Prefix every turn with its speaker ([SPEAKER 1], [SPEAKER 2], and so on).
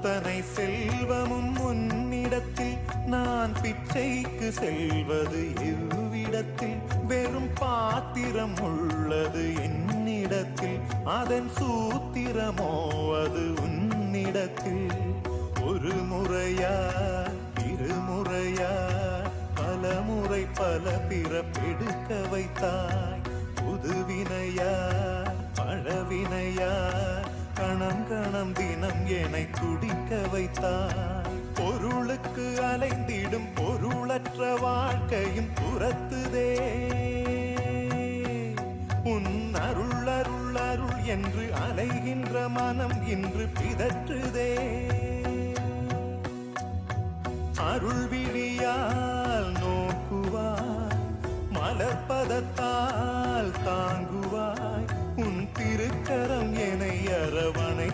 [SPEAKER 1] அத்தனை செல்வமும் உன்னிடத்தில் நான் பிச்சைக்கு செல்வது எவ்விடத்தில் வெறும் பாத்திரம் உள்ளது என்னிடத்தில் அதன் சூத்திரமோ அது உன்னிடத்தில் ஒரு முறையா இருமுறையா பல முறை பல பிறப்பெடுக்க வைத்தாய் புதுவினையா பழவினையா கணம் கணம் தினம் என்னை துடிக்க வைத்தாய் பொருளுக்கு அலைந்திடும் பொருளற்ற வாழ்க்கையும் துரத்துதே உன் அருள் அருள் அருள் என்று அலைகின்ற மனம் இன்று பிதற்றுதே அருள் விழியால் நோக்குவாய் மலர்பதத்தால் தாங்குவாய் உன் திருக்கரம் என்னை அரவணை